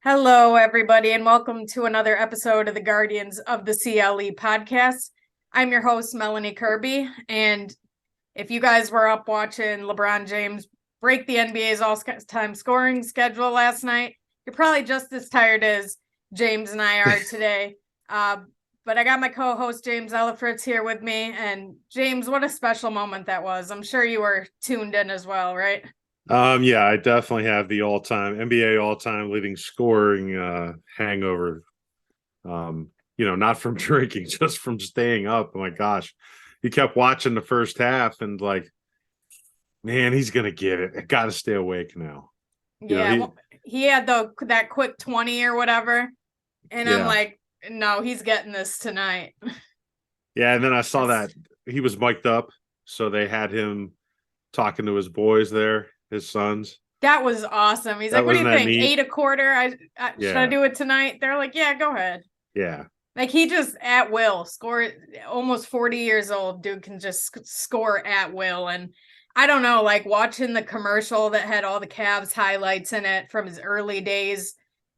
Hello, everybody, and welcome to another episode of the Guardians of the CLE podcast. I'm your host, Melanie Kirby, and if you guys were up watching LeBron James break the NBA's all-time scoring schedule last night, you're probably just as tired as James and I are today. But I got my co-host, James Ellifritz, here with me, and James, what a special moment that was. I'm sure you were tuned in as well, right? Yeah, I definitely have the NBA all-time leading scoring hangover. Not from drinking, just from staying up. Oh my gosh. You kept watching the first half and man, he's gonna get it. I gotta stay awake now. He had that quick 20 or whatever. And I'm like, no, he's getting this tonight. Yeah, and then I saw that he was mic'd up, so they had him talking to his boys there. His sons. That was awesome. He's like, what do you think? Neat? 8 a quarter? Should I do it tonight? They're like, yeah, go ahead. Yeah. Like he just at will score. Almost 40 years old, dude can just score at will. And I don't know, like watching the commercial that had all the Cavs highlights in it from his early days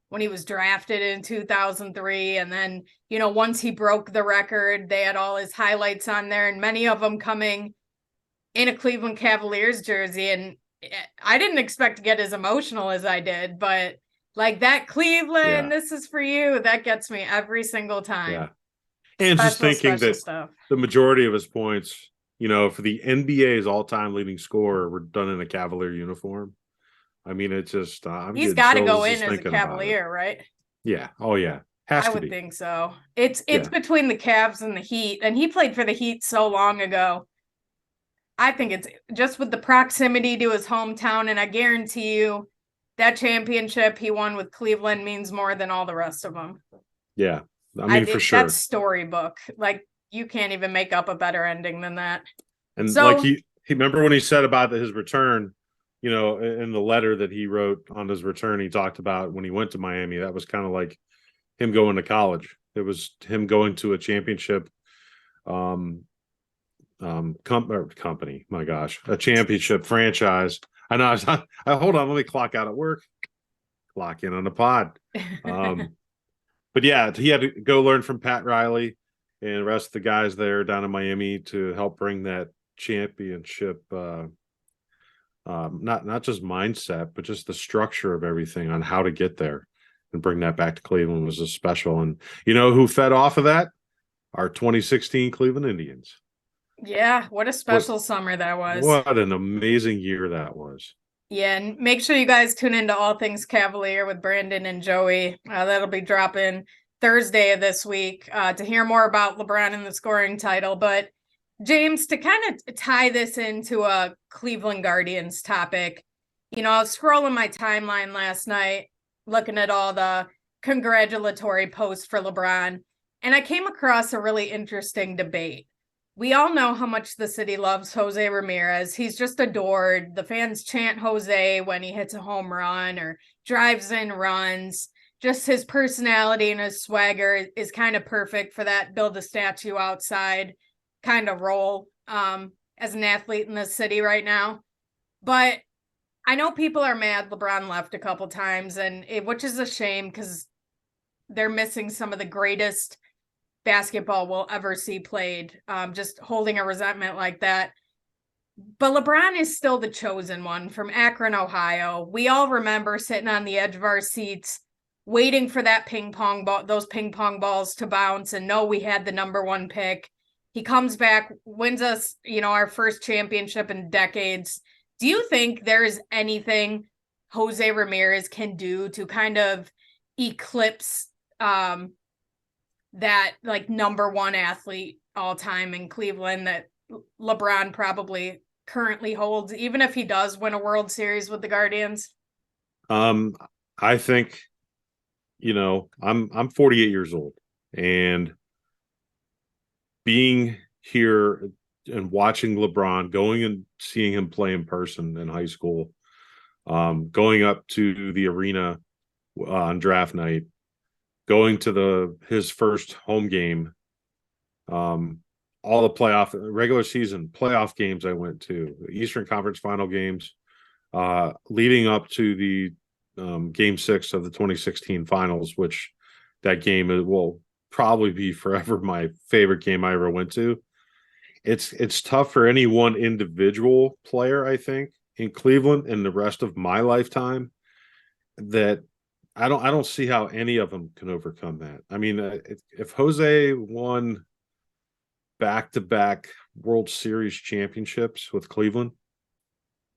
when he was drafted in 2003. And then, once he broke the record, they had all his highlights on there and many of them coming in a Cleveland Cavaliers jersey. And I didn't expect to get as emotional as I did, but like that Cleveland, this is for you. That gets me every single time. Yeah. And just thinking that stuff. The majority of his points, for the NBA's all-time leading scorer were done in a Cavalier uniform. I mean, it's just he's got to go in as a Cavalier, right? Yeah. Oh yeah. I would think so. It's between the Cavs and the Heat, and he played for the Heat so long ago. I think it's just with the proximity to his hometown, and I guarantee you that championship he won with Cleveland means more than all the rest of them. Yeah, I mean, for sure. That's storybook. Like, you can't even make up a better ending than that. And he remember when he said about his return, in the letter that he wrote on his return, he talked about when he went to Miami, that was kind of like him going to college. It was him going to a championship company, my gosh, a championship franchise. I know. Hold on, let me clock out at work, clock in on the pod. But yeah, he had to go learn from Pat Riley and the rest of the guys there down in Miami to help bring that championship, not just mindset, but just the structure of everything on how to get there and bring that back to Cleveland was just special. And who fed off of that? Our 2016 Cleveland Indians. Yeah, what a special summer that was. What an amazing year that was. Yeah, and make sure you guys tune into All Things Cavalier with Brandon and Joey. That'll be dropping Thursday of this week to hear more about LeBron and the scoring title. But James, to kind of tie this into a Cleveland Guardians topic, I was scrolling my timeline last night, looking at all the congratulatory posts for LeBron, and I came across a really interesting debate. We all know how much the city loves Jose Ramirez. He's just adored. The fans chant Jose when he hits a home run or drives in runs. Just his personality and his swagger is kind of perfect for that build a statue outside kind of role as an athlete in the city right now. But I know people are mad LeBron left a couple times, which is a shame because they're missing some of the greatest basketball we'll ever see played, just holding a resentment like that. But LeBron is still the chosen one from Akron, Ohio. We all remember sitting on the edge of our seats, waiting for that those ping pong balls to bounce and know we had the number one pick. He comes back, wins us, our first championship in decades, Do you think there is anything Jose Ramirez can do to kind of eclipse that like number one athlete all time in Cleveland that LeBron probably currently holds, even if he does win a World Series with the Guardians? I think, I'm 48 years old, and being here and watching LeBron, going and seeing him play in person in high school, going up to the arena on draft night, going to his first home game, all the regular season playoff games I went to, Eastern Conference final games, leading up to the game 6 of the 2016 finals, which that game will probably be forever my favorite game I ever went to. It's tough for any one individual player, I think, in Cleveland and the rest of my lifetime, that I don't see how any of them can overcome that. I mean, if Jose won back-to-back World Series championships with Cleveland,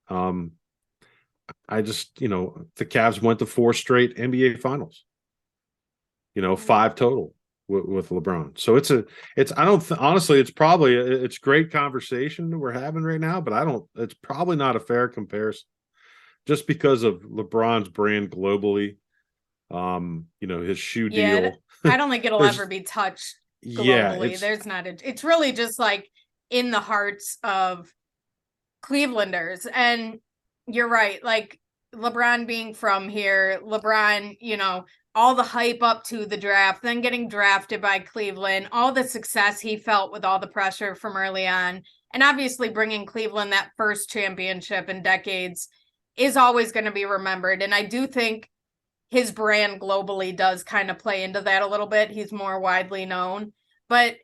I just, the Cavs went to 4 straight NBA finals, 5 total with LeBron. So honestly, it's great conversation we're having right now, but it's probably not a fair comparison just because of LeBron's brand globally. His shoe deal. I don't think it'll ever be touched globally. Yeah, There's not it's really just like in the hearts of Clevelanders. And you're right, like LeBron being from here, LeBron, all the hype up to the draft, then getting drafted by Cleveland, all the success he felt with all the pressure from early on, and obviously bringing Cleveland that first championship in decades is always going to be remembered. And I do think his brand globally does kind of play into that a little bit. He's more widely known. But,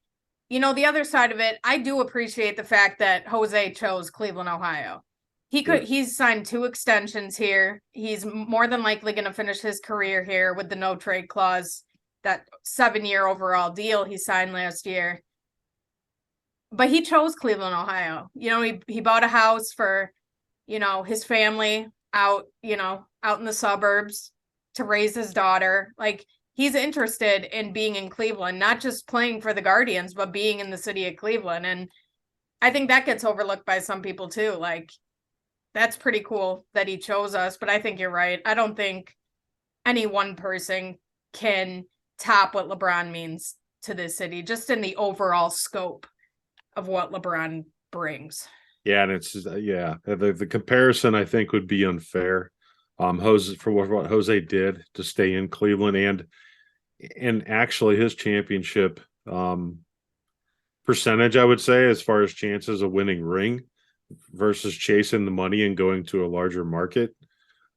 the other side of it, I do appreciate the fact that Jose chose Cleveland, Ohio. He's signed 2 extensions here. He's more than likely going to finish his career here with the no trade clause, that 7-year overall deal he signed last year. But he chose Cleveland, Ohio. He bought a house for, his family out in the suburbs to raise his daughter. Like, he's interested in being in Cleveland, not just playing for the Guardians, but being in the city of Cleveland. And I think that gets overlooked by some people too. Like, that's pretty cool that he chose us, but I think you're right. I don't think any one person can top what LeBron means to this city, just in the overall scope of what LeBron brings. Yeah, and the comparison I think would be unfair. Jose, for what Jose did to stay in Cleveland, and actually his championship percentage, I would say, as far as chances of winning ring versus chasing the money and going to a larger market,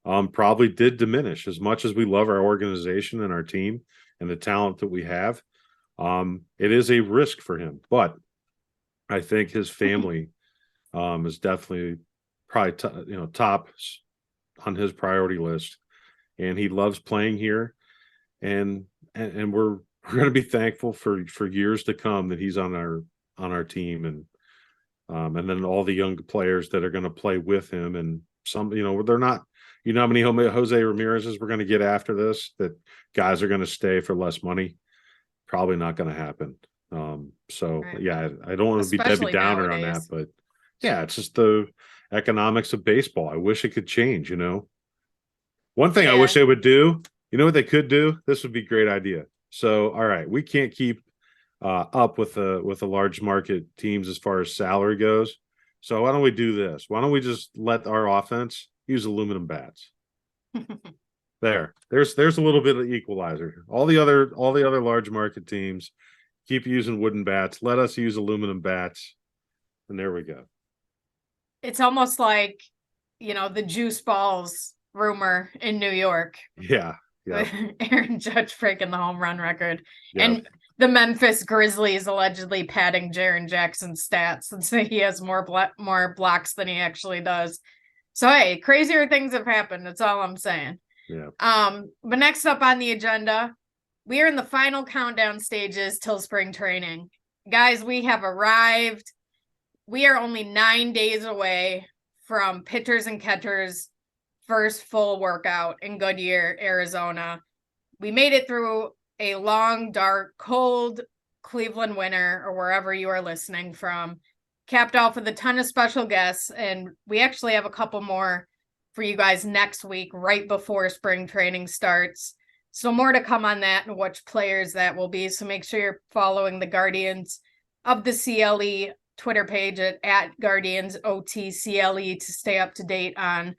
probably did diminish. As much as we love our organization and our team and the talent that we have, it is a risk for him. But I think his family is definitely probably top on his priority list, and he loves playing here, and we're going to be thankful for years to come that he's on our team, and then all the young players that are going to play with him, and some, they're not, how many Jose Ramirez's we're going to get after this, that guys are going to stay for less money. Probably not going to happen. Right. Yeah, I don't want to be Debbie Downer nowadays on that, but yeah, it's just the economics of baseball. I wish it could change, One thing I wish they would do, what they could do? This would be a great idea. So, all right, we can't keep up with the large market teams as far as salary goes. So why don't we do this? Why don't we just let our offense use aluminum bats? There's a little bit of equalizer. All the other large market teams keep using wooden bats. Let us use aluminum bats, and there we go. It's almost like, the juice balls rumor in New York. Yeah. Aaron Judge breaking the home run record. Yep. And the Memphis Grizzlies allegedly padding Jaren Jackson's stats and say he has more blocks than he actually does. So, hey, crazier things have happened. That's all I'm saying. Yeah. But next up on the agenda, we are in the final countdown stages till spring training. Guys, we have arrived. We are only 9 days away from pitchers and catchers' first full workout in Goodyear, Arizona. We made it through a long, dark, cold Cleveland winter, or wherever you are listening from, capped off with a ton of special guests. And we actually have a couple more for you guys next week, right before spring training starts. So more to come on that and which players that will be. So make sure you're following the Guardians of the CLE Twitter page at Guardians OTCLE to stay up to date on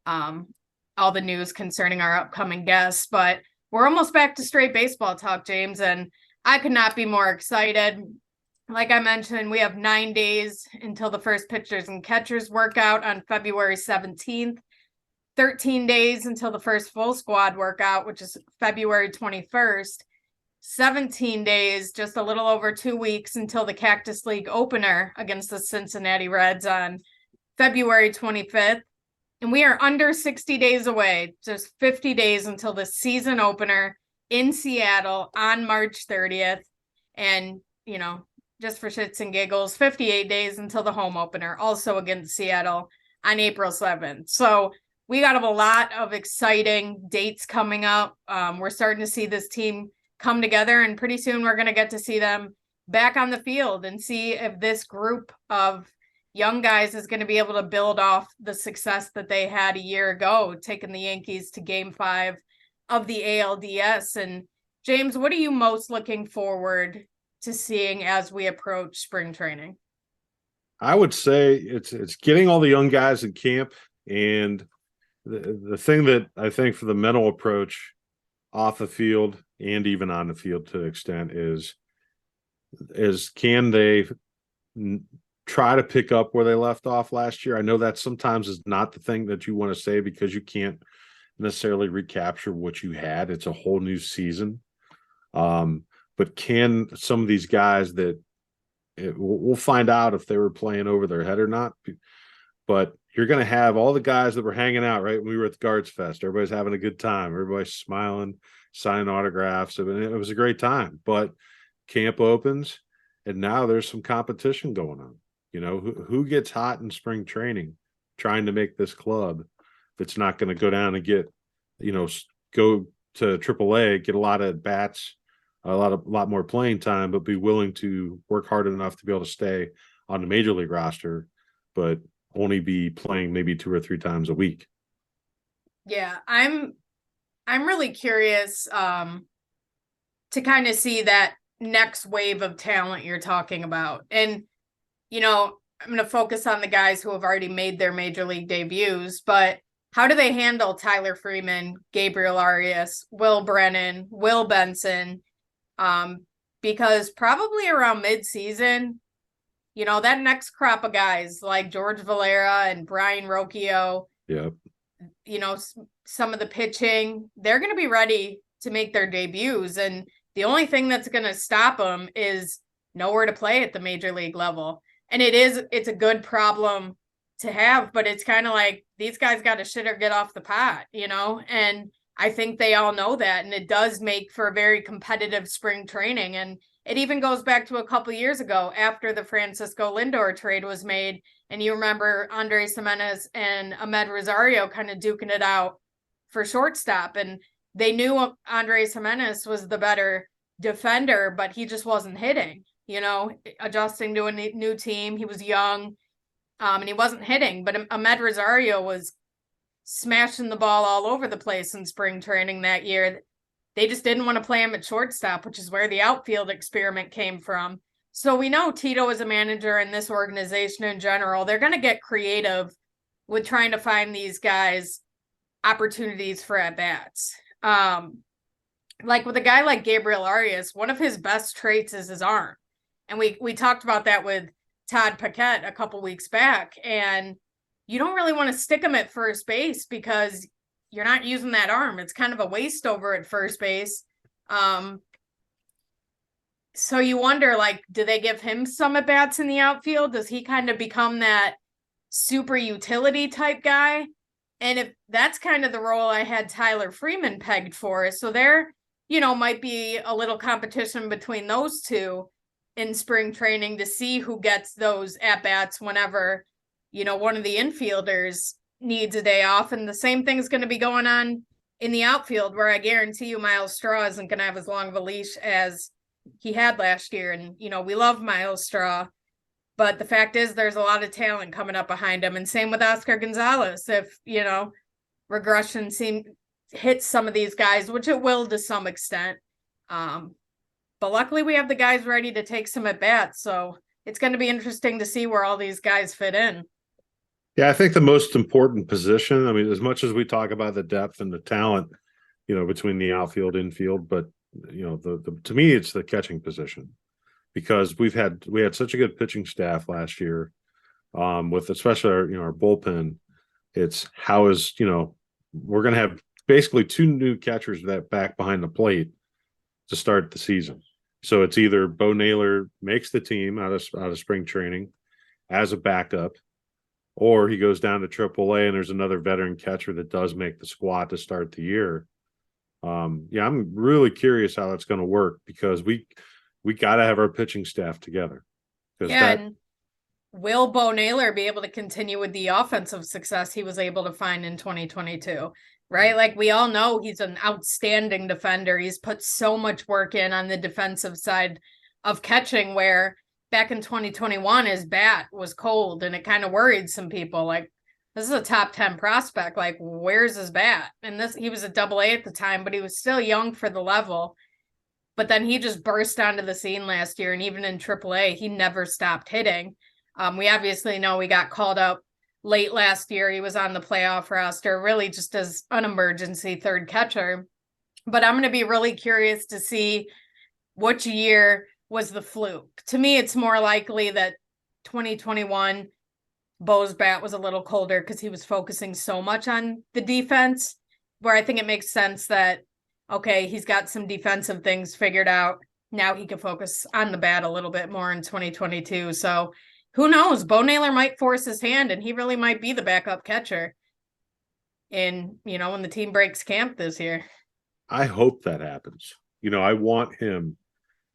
all the news concerning our upcoming guests. But we're almost back to straight baseball talk, James, and I could not be more excited. Like I mentioned, we have 9 days until the first pitchers and catchers workout on February 17th, 13 days until the first full squad workout, which is February 21st, 17 days, just a little over 2 weeks until the Cactus League opener against the Cincinnati Reds on February 25th. And we are under 60 days away, just 50 days until the season opener in Seattle on March 30th. And, you know, just for shits and giggles, 58 days until the home opener, also against Seattle on April 7th. So we got a lot of exciting dates coming up. We're starting to see this team come together, and pretty soon we're going to get to see them back on the field and see if this group of young guys is going to be able to build off the success that they had a year ago, taking the Yankees to Game 5 of the ALDS. And James, what are you most looking forward to seeing as we approach spring training? I would say it's getting all the young guys in camp, and the thing that I think for the mental approach off the field and even on the field to an extent is can they try to pick up where they left off last year? I know that sometimes is not the thing that you want to say because you can't necessarily recapture what you had. It's a whole new season. But can some of these guys we'll find out if they were playing over their head or not. But you're going to have all the guys that were hanging out, right? When we were at the Guards Fest, everybody's having a good time. Everybody's smiling, signing autographs. I mean, it was a great time. But camp opens, and now there's some competition going on. You know, who gets hot in spring training trying to make this club if it's not going to go down and get, you know, go to AAA, get a lot of bats, a lot more playing time, but be willing to work hard enough to be able to stay on the major league roster, but only be playing maybe 2 or 3 times a week. Yeah, I'm really curious to kind of see that next wave of talent you're talking about. And, you know, I'm going to focus on the guys who have already made their major league debuts, but how do they handle Tyler Freeman, Gabriel Arias, Will Brennan, Will Benson? Because probably around mid-season, you know, that next crop of guys like George Valera and Brian Rocchio, yeah, you know, some of the pitching, they're going to be ready to make their debuts. And the only thing that's going to stop them is nowhere to play at the major league level. And it's a good problem to have, but it's kind of like these guys got to shit or get off the pot, you know? And I think they all know that. And it does make for a very competitive spring training. And it even goes back to a couple of years ago after the Francisco Lindor trade was made. And you remember Andres Gimenez and Ahmed Rosario kind of duking it out for shortstop. And they knew Andres Gimenez was the better defender, but he just wasn't hitting, you know, adjusting to a new team. He was young and he wasn't hitting, but Ahmed Rosario was smashing the ball all over the place in spring training that year. They just didn't want to play him at shortstop, which is where the outfield experiment came from. So we know Tito as a manager and this organization in general, they're going to get creative with trying to find these guys opportunities for at-bats. Like with a guy like Gabriel Arias, one of his best traits is his arm. And we talked about that with Todd Paquette a couple weeks back. And you don't really want to stick him at first base because you're not using that arm. It's kind of a waste over at first base. So you wonder, like, do they give him some at bats in the outfield? Does he kind of become that super utility type guy? And if that's kind of the role I had Tyler Freeman pegged for, so there, you know, might be a little competition between those two in spring training to see who gets those at bats whenever, one of the infielders needs a day off. And the same thing's going to be going on in the outfield, where I guarantee you Miles Straw isn't going to have as long of a leash as he had last year. And, we love Miles Straw, but the fact is there's a lot of talent coming up behind him. And same with Oscar Gonzalez. If, regression hits some of these guys, which it will to some extent. But luckily we have the guys ready to take some at bats. So it's going to be interesting to see where all these guys fit in. Yeah, I think the most important position, I mean, as much as we talk about the depth and the talent, between the outfield, infield, but to me, it's the catching position, because we had such a good pitching staff last year, with especially our bullpen. It's we're going to have basically two new catchers that back behind the plate to start the season. So it's either Bo Naylor makes the team out of spring training as a backup, or he goes down to AAA and there's another veteran catcher that does make the squad to start the year. I'm really curious how that's going to work, because we got to have our pitching staff together. And will Bo Naylor be able to continue with the offensive success he was able to find in 2022? Right? Like, we all know he's an outstanding defender. He's put so much work in on the defensive side of catching, where back in 2021, his bat was cold and it kind of worried some people. Like, this is a top 10 prospect. Like, where's his bat? And he was a AA at the time, but he was still young for the level. But then he just burst onto the scene last year. And even in AAA, he never stopped hitting. We obviously know he got called up late last year. He was on the playoff roster, really just as an emergency third catcher. But I'm going to be really curious to see which year was the fluke. To me, it's more likely that 2021, Bo's bat was a little colder because he was focusing so much on the defense, where I think it makes sense that, okay, he's got some defensive things figured out. Now he can focus on the bat a little bit more in 2022. So who knows? Bo Naylor might force his hand, and he really might be the backup catcher when the team breaks camp this year. I hope that happens. I want him.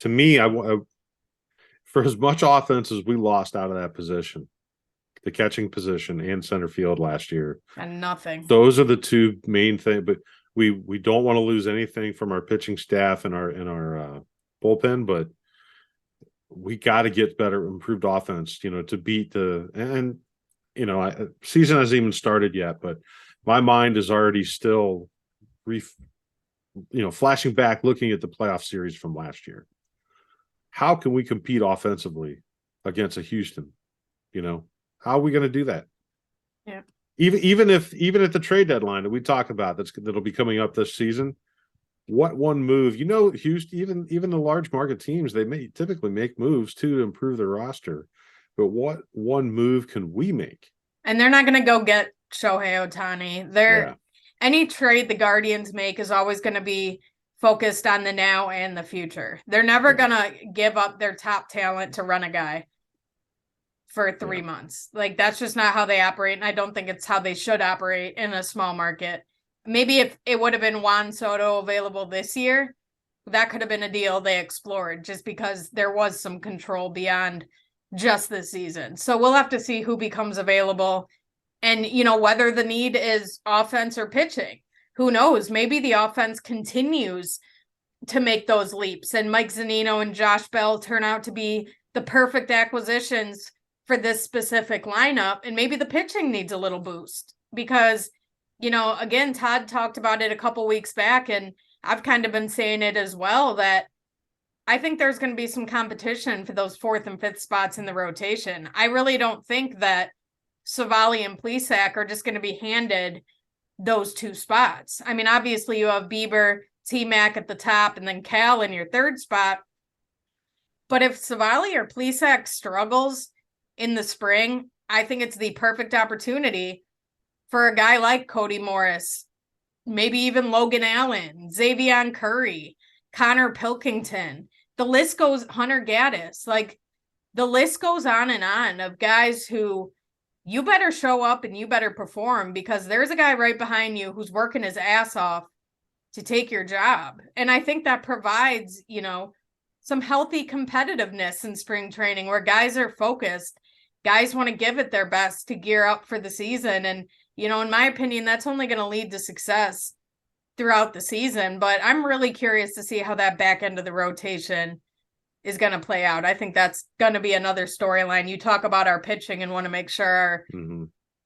To me, for as much offense as we lost out of that position, the catching position and center field last year, and nothing. Those are the two main things. But we don't want to lose anything from our pitching staff and our bullpen. But we got to get better, improved offense, to beat season hasn't even started yet, but my mind is already still flashing back, looking at the playoff series from last year. How can we compete offensively against a Houston? How are we going to do that? Yeah. Even at the trade deadline that we talk about, that'll be coming up this season. What one move? Houston, even the large market teams, they may typically make moves too to improve their roster. But what one move can we make? And they're not going to go get Shohei Ohtani. Any trade the Guardians make is always going to be focused on the now and the future. They're never going to give up their top talent to run a guy for 3 months. Like, that's just not how they operate. And I don't think it's how they should operate in a small market. Maybe if it would have been Juan Soto available this year, that could have been a deal they explored, just because there was some control beyond just this season. So we'll have to see who becomes available, and, whether the need is offense or pitching. Who knows? Maybe the offense continues to make those leaps, and Mike Zunino and Josh Bell turn out to be the perfect acquisitions for this specific lineup. And maybe the pitching needs a little boost, because, again, Todd talked about it a couple weeks back, and I've kind of been saying it as well, that I think there's going to be some competition for those 4th and 5th spots in the rotation. I really don't think that Savali and Plesac are just going to be handed those 2 spots. I mean, obviously you have Bieber, T-Mac at the top, and then Cal in your 3rd spot. But if Savali or Plesac struggles in the spring, I think it's the perfect opportunity for a guy like Cody Morris, maybe even Logan Allen, Xavier Curry, Connor Pilkington. The list goes, Hunter Gaddis. Like, the list goes on and on of guys who you better show up and you better perform, because there's a guy right behind you who's working his ass off to take your job. And I think that provides, some healthy competitiveness in spring training, where guys are focused guys want to give it their best to gear up for the season. And, in my opinion, that's only going to lead to success throughout the season. But I'm really curious to see how that back end of the rotation is going to play out. I think that's going to be another storyline. You talk about our pitching and want to make sure our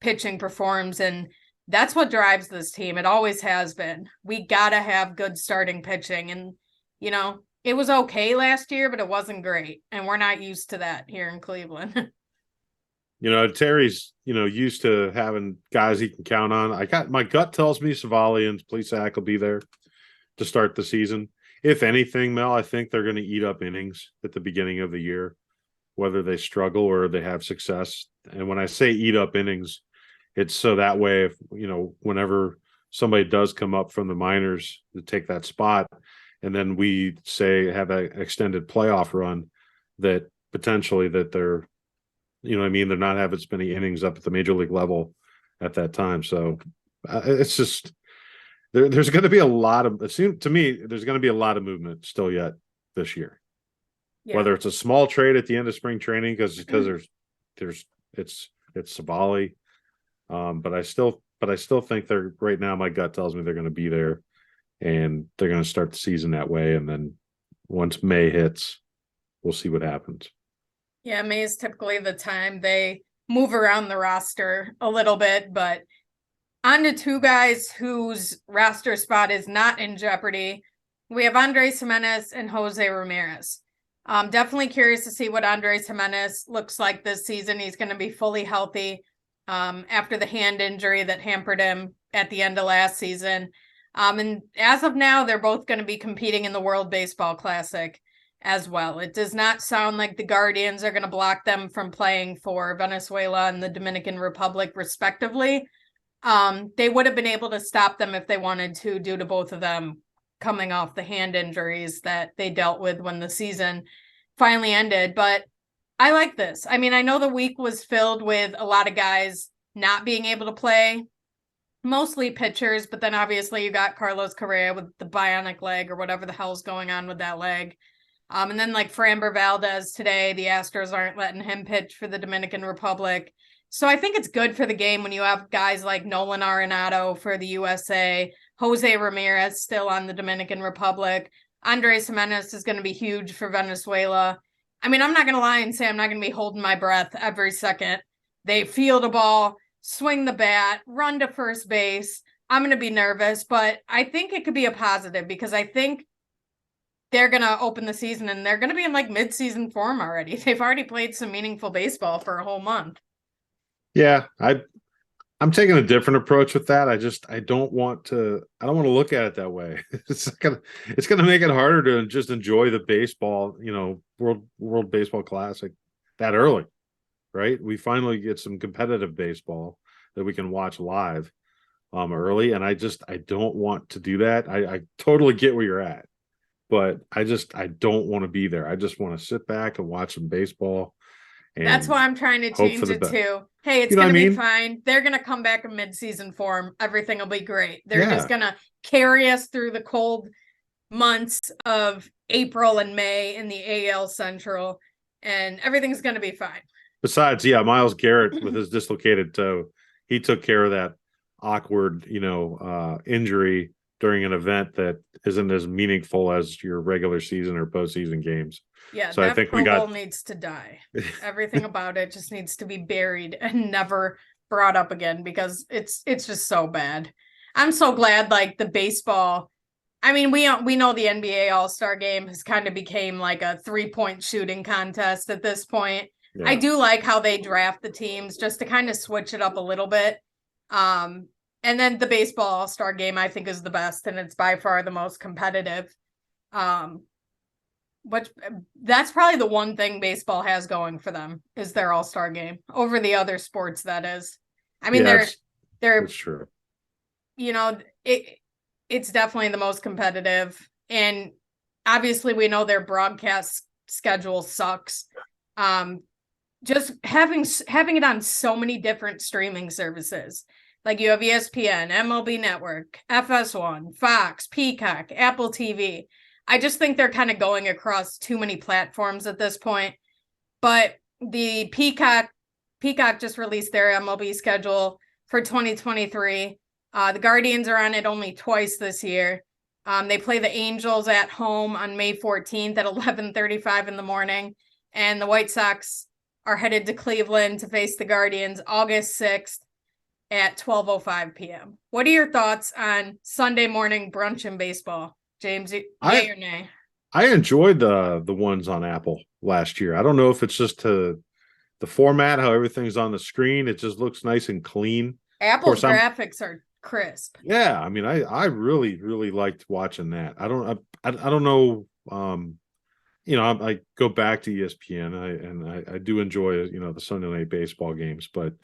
pitching performs, and that's what drives this team. It always has been. We got to have good starting pitching, and it was okay last year, but it wasn't great, and we're not used to that here in Cleveland. Terry's used to having guys he can count on. My gut tells me Savali and Plesac will be there to start the season. If anything, Mel, I think they're going to eat up innings at the beginning of the year, whether they struggle or they have success. And when I say eat up innings, it's so that way, if whenever somebody does come up from the minors to take that spot, and then we say have an extended playoff run, that potentially that they're, they're not having as many innings up at the major league level at that time. So it's just there's going to be a lot of, it seems to me, there's going to be a lot of movement still yet this year. Yeah. Whether it's a small trade at the end of spring training because it's Savali, but I still think they're right now. My gut tells me they're going to be there, and they're going to start the season that way. And then once May hits, we'll see what happens. Yeah, May is typically the time they move around the roster a little bit, but on to two guys whose roster spot is not in jeopardy. We have Andres Gimenez and Jose Ramirez. Definitely curious to see what Andres Gimenez looks like this season. He's going to be fully healthy after the hand injury that hampered him at the end of last season. And as of now, they're both going to be competing in the World Baseball Classic as well. It does not sound like the Guardians are going to block them from playing for Venezuela and the Dominican Republic, respectively. They would have been able to stop them if they wanted to, due to both of them coming off the hand injuries that they dealt with when the season finally ended. But I like this. I mean, I know the week was filled with a lot of guys not being able to play, mostly pitchers, but then obviously you got Carlos Correa with the bionic leg or whatever the hell's going on with that leg. And then like Framber Valdez today, the Astros aren't letting him pitch for the Dominican Republic. So I think it's good for the game when you have guys like Nolan Arenado for the USA, Jose Ramirez still on the Dominican Republic. Andres Gimenez is going to be huge for Venezuela. I mean, I'm not going to lie and say I'm not going to be holding my breath every second they field a ball, swing the bat, run to first base. I'm going to be nervous, but I think it could be a positive because I think they're going to open the season and they're going to be in like mid-season form already. They've already played some meaningful baseball for a whole month. Yeah, I'm taking a different approach with that. I don't want to look at it that way. It's gonna make it harder to just enjoy the baseball, World Baseball Classic that early, right? We finally get some competitive baseball that we can watch live early, and I don't want to do that. I totally get where you're at, but I don't want to be there. I just want to sit back and watch some baseball. That's why I'm trying to change it too. Hey, it's going to be fine. They're going to come back in mid-season form. Everything will be great. They're just going to carry us through the cold months of April and May in the AL Central, and everything's going to be fine. Besides, Myles Garrett with his dislocated toe, he took care of that awkward, injury during an event that isn't as meaningful as your regular season or postseason games. Yeah, so I think Pro Bowl needs to die. Everything about it just needs to be buried and never brought up again because it's just so bad. I'm so glad like the baseball. I mean, we know the NBA All-Star Game has kind of became like a 3-point shooting contest at this point. Yeah. I do like how they draft the teams just to kind of switch it up a little bit. And then the baseball All-Star Game I think is the best, and it's by far the most competitive. But that's probably the one thing baseball has going for them is their All-Star Game over the other sports. That is, I mean, they're true. It's definitely the most competitive, and obviously we know their broadcast schedule sucks. Just having it on so many different streaming services, like you have ESPN, MLB Network, FS1, Fox, Peacock, Apple TV. I just think they're kind of going across too many platforms at this point. But the Peacock Peacock just released their MLB schedule for 2023. The Guardians are on it only twice this year. They play the Angels at home on May 14th at 11:35 in the morning, and the White Sox are headed to Cleveland to face the Guardians August 6th at 12:05 p.m. What are your thoughts on Sunday morning brunch in baseball, James? Yay or nay? I enjoyed the ones on Apple last year. I don't know if it's just the format, how everything's on the screen. It just looks nice and clean. Apple's graphics are crisp. Yeah, I mean, I really liked watching that. I don't know. I go back to ESPN. I do enjoy the Sunday night baseball games, but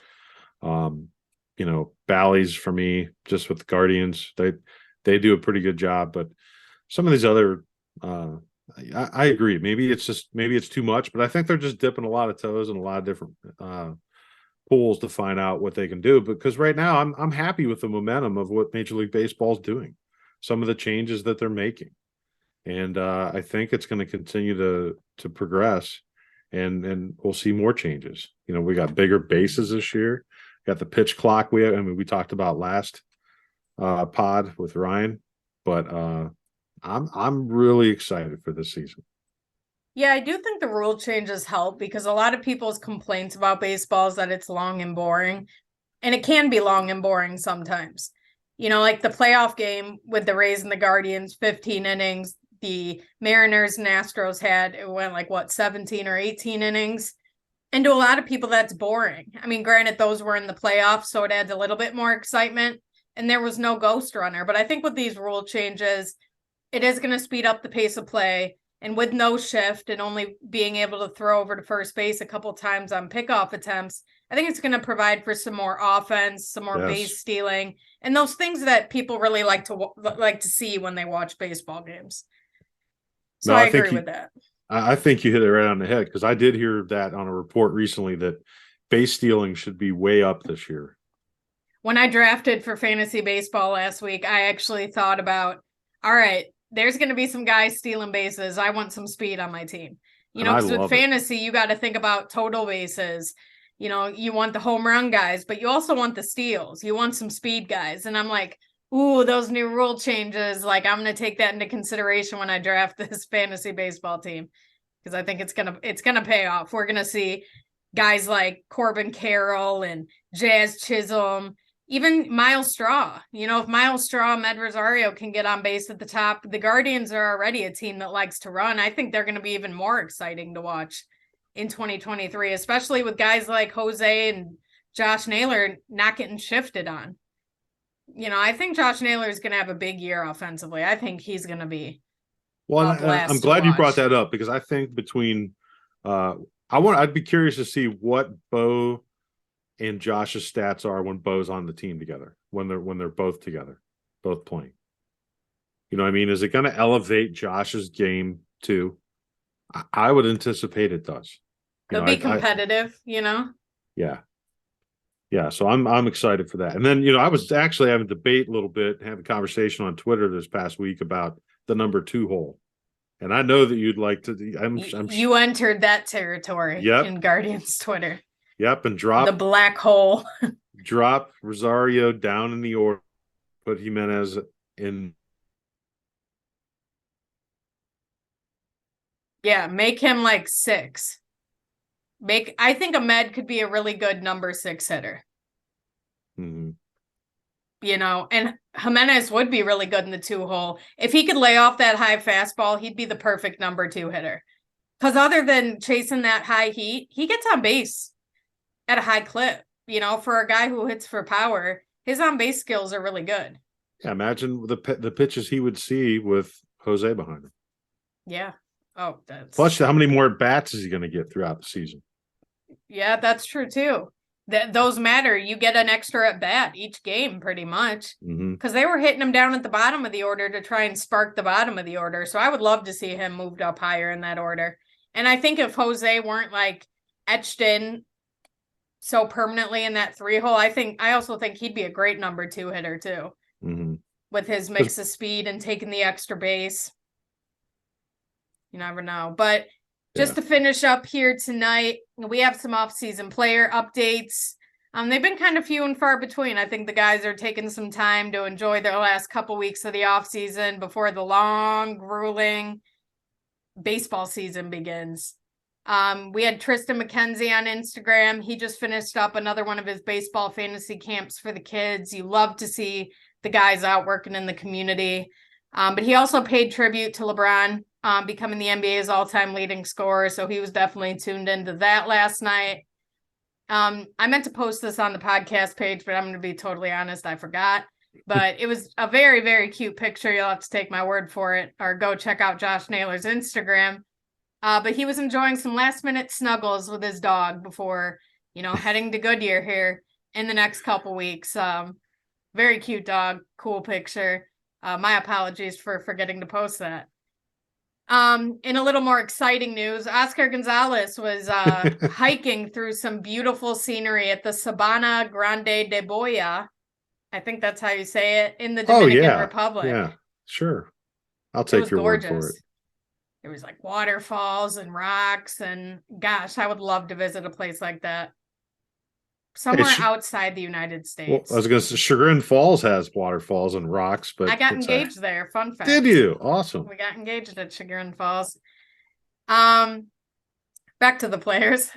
Bally's for me, just with the Guardians, they do a pretty good job. But some of these other, I agree. Maybe it's too much, but I think they're just dipping a lot of toes in a lot of different pools to find out what they can do. Because right now, I'm happy with the momentum of what Major League Baseball is doing, some of the changes that they're making, and I think it's going to continue to progress, and we'll see more changes. We got bigger bases this year. Got the pitch clock. We talked about last pod with Ryan, but I'm really excited for this season. Yeah, I do think the rule changes help, because a lot of people's complaints about baseball is that it's long and boring, and it can be long and boring sometimes. Like the playoff game with the Rays and the Guardians, 15 innings. The Mariners and Astros it went 17 or 18 innings. And to a lot of people, that's boring. I mean, granted, those were in the playoffs, so it adds a little bit more excitement. And there was no ghost runner. But I think with these rule changes, it is going to speed up the pace of play. And with no shift and only being able to throw over to first base a couple times on pickoff attempts, I think it's going to provide for some more offense, some more base stealing, and those things that people really like to see when they watch baseball games. So I agree with that. I think you hit it right on the head, because I did hear that on a report recently that base stealing should be way up this year. When I drafted for fantasy baseball last week, I actually thought about, all right, there's going to be some guys stealing bases. I want some speed on my team. Because with fantasy, you got to think about total bases. You want the home run guys, but you also want the steals. You want some speed guys. And I'm like, ooh, those new rule changes. Like, I'm going to take that into consideration when I draft this fantasy baseball team, because I think it's going to pay off. We're going to see guys like Corbin Carroll and Jazz Chisholm, even Miles Straw. If Miles Straw, Med Rosario can get on base at the top, the Guardians are already a team that likes to run. I think they're going to be even more exciting to watch in 2023, especially with guys like Jose and Josh Naylor not getting shifted on. I think Josh Naylor is going to have a big year offensively. I think he's going to be. Well, I'm glad you brought that up, because I think between, I'd be curious to see what Bo and Josh's stats are when Bo's on the team together, when they're both together, both playing. What I mean? Is it going to elevate Josh's game too? I would anticipate it does. They'll be competitive, Yeah. So I'm excited for that. And then, I was actually having a debate a little bit, having a conversation on Twitter this past week about the number 2 hole. And I know that you'd like to. You entered that territory in Guardians Twitter. Yep, and drop the black hole. Drop Rosario down in the order. Put Jimenez in. Yeah, make him like 6. I think Ahmed could be a really good number 6 hitter. Mm-hmm. And Jimenez would be really good in the 2 hole. If he could lay off that high fastball, he'd be the perfect number 2 hitter. Because other than chasing that high heat, he gets on base at a high clip. For a guy who hits for power, his on base skills are really good. Yeah, imagine the pitches he would see with Jose behind him. Yeah. Oh, that's. Plus, how many more bats is he going to get throughout the season? Yeah, that's true too. Those matter. You get an extra at bat each game, pretty much, because they were hitting him down at the bottom of the order to try and spark the bottom of the order. So I would love to see him moved up higher in that order. And I think if Jose weren't like etched in so permanently in that 3 hole, I also think he'd be a great number 2 hitter too, with his mix of speed and taking the extra base. You never know. But Just to finish up here tonight, we have some off-season player updates. They've been kind of few and far between. I think the guys are taking some time to enjoy their last couple weeks of the off-season before the long, grueling baseball season begins. We had Tristan McKenzie on Instagram. He just finished up another one of his baseball fantasy camps for the kids. You love to see the guys out working in the community. But he also paid tribute to LeBron, becoming the NBA's all-time leading scorer. So he was definitely tuned into that last night. I meant to post this on the podcast page, but I'm going to be totally honest, I forgot. But it was a very, very cute picture. You'll have to take my word for it, or go check out Josh Naylor's Instagram. But he was enjoying some last-minute snuggles with his dog before, heading to Goodyear here in the next couple weeks. Very cute dog, cool picture. My apologies for forgetting to post that. In a little more exciting news, Oscar Gonzalez was hiking through some beautiful scenery at the Sabana Grande de Boya. I think that's how you say it, in the Dominican Republic. Yeah, sure. I'll take your word for it. There was like waterfalls and rocks, and gosh, I would love to visit a place like that. Somewhere outside the United States. Well, I was going to say Chagrin Falls has waterfalls and rocks, but I got engaged there. Fun fact. Did you? Awesome. We got engaged at Chagrin Falls. Back to the players.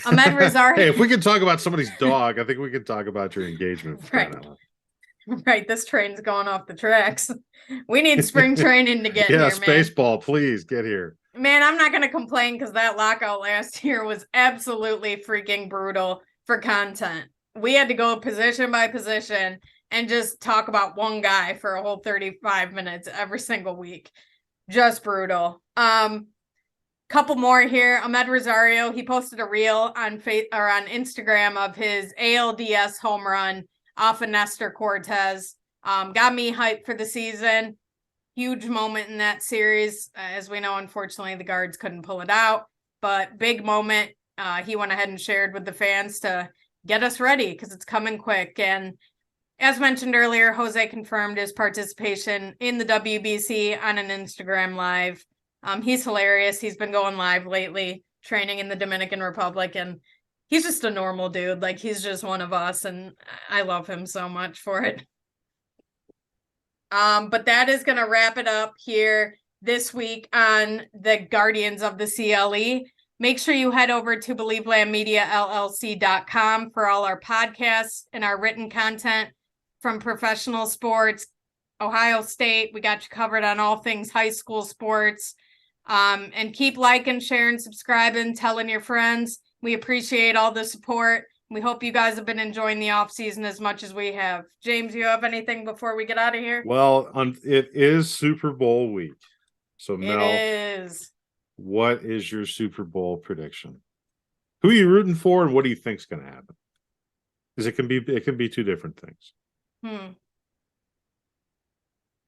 Ahmed Rosario. Hey, if we can talk about somebody's dog, I think we can talk about your engagement. Right. Right. This train's going off the tracks. We need spring training to get here, man. Spaceball, please get here. Man, I'm not going to complain because that lockout last year was absolutely freaking brutal for content. We had to go position by position and just talk about one guy for a whole 35 minutes every single week. Just brutal. Couple more here. Ahmed Rosario, he posted a reel on Instagram of his ALDS home run off of Nestor Cortez. Got me hyped for the season. Huge moment in that series. As we know, unfortunately, the guards couldn't pull it out, but big moment. He went ahead and shared with the fans to get us ready because it's coming quick. And as mentioned earlier, Jose confirmed his participation in the WBC on an Instagram live. He's hilarious. He's been going live lately, training in the Dominican Republic, and he's just a normal dude. Like, he's just one of us, and I love him so much for it. But that is going to wrap it up here this week on the Guardians of the CLE. Make sure you head over to BelieveLandMediaLLC.com for all our podcasts and our written content from professional sports, Ohio State. We got you covered on all things high school sports. And keep liking, sharing, subscribing, telling your friends. We appreciate all the support. We hope you guys have been enjoying the off season as much as we have. James, you have anything before we get out of here? Well, it is Super Bowl week. So Mel, it is. What is your Super Bowl prediction? Who are you rooting for, and what do you think is going to happen? Because it can be two different things.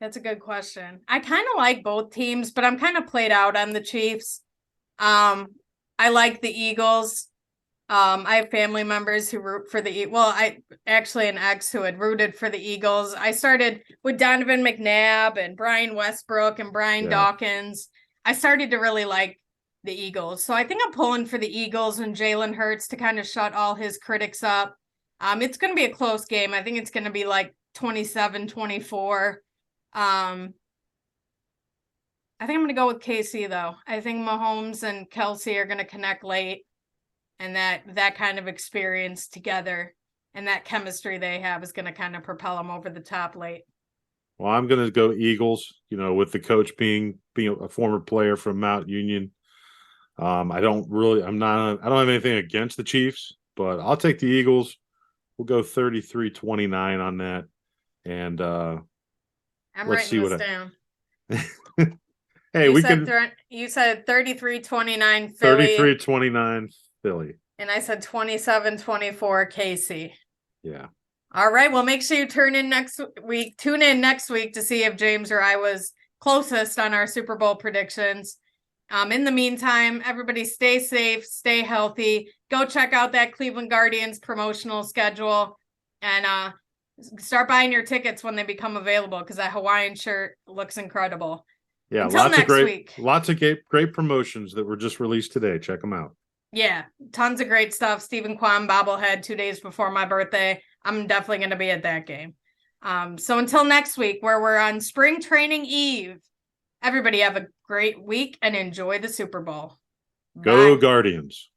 That's a good question. I kind of like both teams, but I'm kind of played out on the Chiefs. I like the Eagles. I have family members who root for the I actually an ex who had rooted for the Eagles. I started with Donovan McNabb and Brian Westbrook and Brian Dawkins. I started to really like the Eagles. So I think I'm pulling for the Eagles and Jalen Hurts to kind of shut all his critics up. It's going to be a close game. I think it's going to be like 27-24. I think I'm going to go with KC, though. I think Mahomes and Kelsey are going to connect late, and that kind of experience together and that chemistry they have is going to kind of propel them over the top late. Well, I'm going to go Eagles, with the coach being a former player from Mount Union. I don't have anything against the Chiefs, but I'll take the Eagles. We'll go 33-29 on that. And I'm writing this down. Hey, you said 33-29 Philly. 33-29 Philly. And I said 27-24 KC. Yeah. All right. Well, make sure you tune in next week to see if James or I was closest on our Super Bowl predictions. In the meantime, everybody stay safe, stay healthy. Go check out that Cleveland Guardians promotional schedule and start buying your tickets when they become available because that Hawaiian shirt looks incredible. Yeah, Until next week. Lots of great promotions that were just released today. Check them out. Yeah, tons of great stuff. Stephen Kwan bobblehead 2 days before my birthday. I'm definitely going to be at that game. So until next week, where we're on spring training eve, everybody have a great week and enjoy the Super Bowl. Go Bye. Guardians.